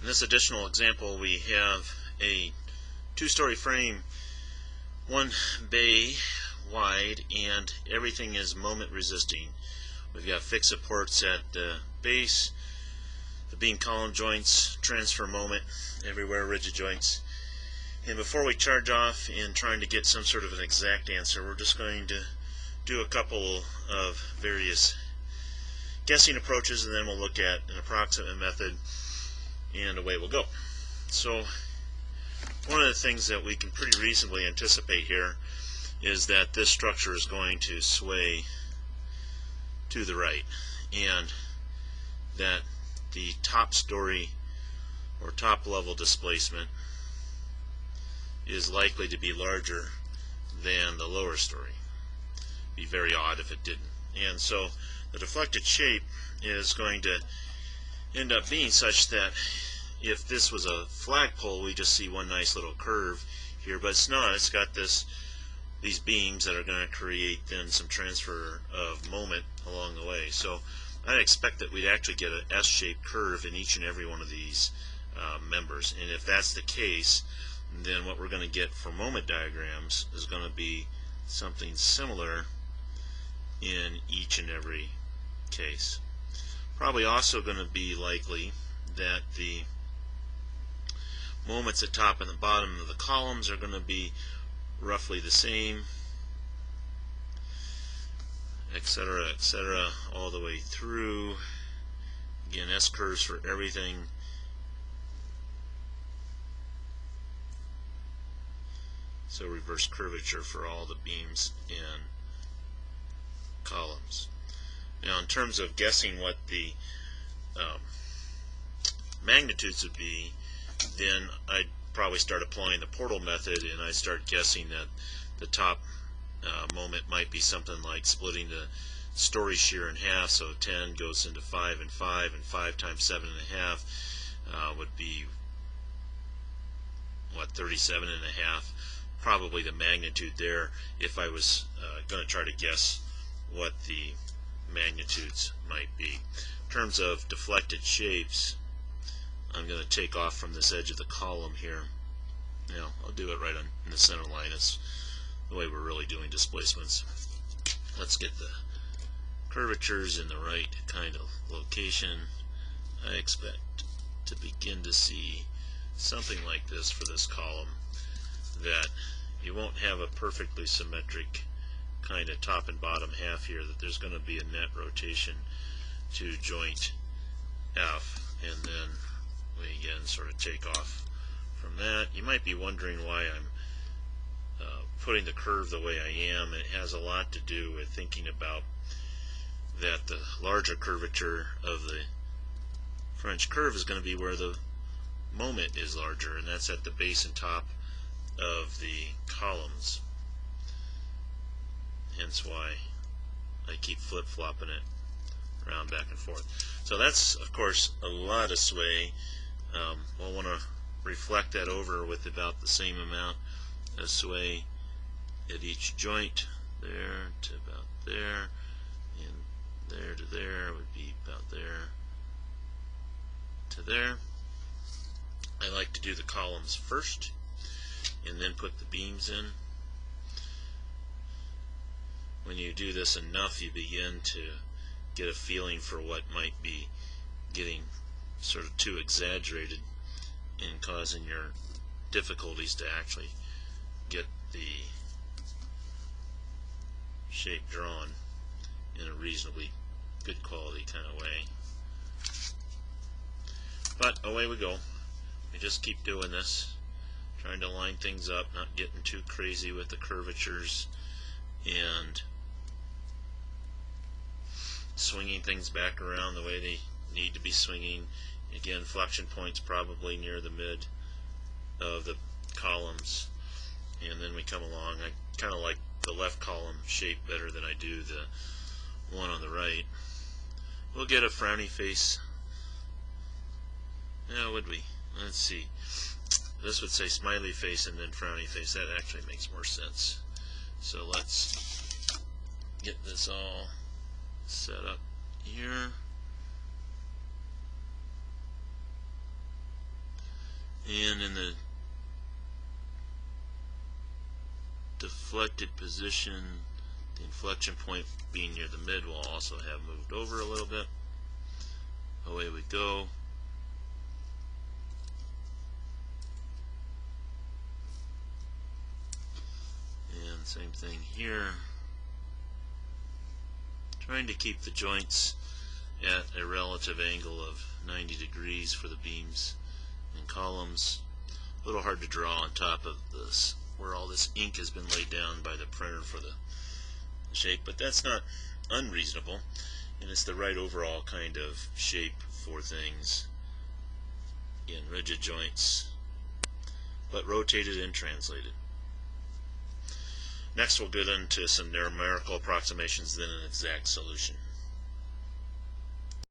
In this additional example, we have a two-story frame, one bay wide, and everything is moment resisting. We've got fixed supports at the base, the beam column joints, transfer moment everywhere, rigid joints. And before we charge off in trying to get some sort of an exact answer, we're just going to do a couple of various guessing approaches, and then we'll look at an approximate method, and away we'll go. So one of the things that we can pretty reasonably anticipate here is that this structure is going to sway to the right, and that the top story or top level displacement is likely to be larger than the lower story. Be very odd if it didn't. And so the deflected shape is going to end up being such that if this was a flagpole, we just see one nice little curve here, but it's not. It's got these beams that are going to create then some transfer of moment along the way. So I'd expect that we'd actually get an S-shaped curve in each and every one of these members. And if that's the case, then what we're going to get for moment diagrams is going to be something similar in each and every case. Probably also going to be likely that the moments at top and the bottom of the columns are going to be roughly the same, etc., etc., all the way through. Again, S curves for everything. So reverse curvature for all the beams and columns. Now, in terms of guessing what the magnitudes would be, then I'd probably start applying the portal method, and I start guessing that the top moment might be something like splitting the story shear in half, so 10 goes into 5 and 5, and 5 times 7.5 would be, what, 37.5. Probably the magnitude there if I was going to try to guess what the magnitudes might be. In terms of deflected shapes, I'm going to take off from this edge of the column here. Now, I'll do it right in the center line. It's the way we're really doing displacements. Let's get the curvatures in the right kind of location. I expect to begin to see something like this for this column, that you won't have a perfectly symmetric kind of top and bottom half here, that there's going to be a net rotation to joint F, and then we again sort of take off from that. You might be wondering why I'm putting the curve the way I am. It has a lot to do with thinking about that the larger curvature of the French curve is going to be where the moment is larger, and that's at the base and top of the columns. Hence why I keep flip-flopping it around back and forth. So that's, of course, a lot of sway. We'll want to reflect that over with about the same amount of sway at each joint. There to about there, and there to there would be about there to there. I like to do the columns first and then put the beams in. When you do this enough, you begin to get a feeling for what might be getting sort of too exaggerated and causing your difficulties to actually get the shape drawn in a reasonably good quality kind of way. But away we go. We just keep doing this, trying to line things up, not getting too crazy with the curvatures, and swinging things back around the way they need to be swinging. Again, flexion points probably near the mid of the columns, and then we come along. I kind of like the left column shape better than I do the one on the right. We'll get a frowny face. Now, would we? Let's see. This would say smiley face and then frowny face. That actually makes more sense. So let's get this all set up here. And in the deflected position, the inflection point being near the mid will also have moved over a little bit. Away we go. And same thing here. Trying to keep the joints at a relative angle of 90 degrees for the beams and columns. A little hard to draw on top of this, where all this ink has been laid down by the printer for the shape, but that's not unreasonable, and it's the right overall kind of shape for things in rigid joints, but rotated and translated. Next we'll get into some numerical approximations, then an exact solution.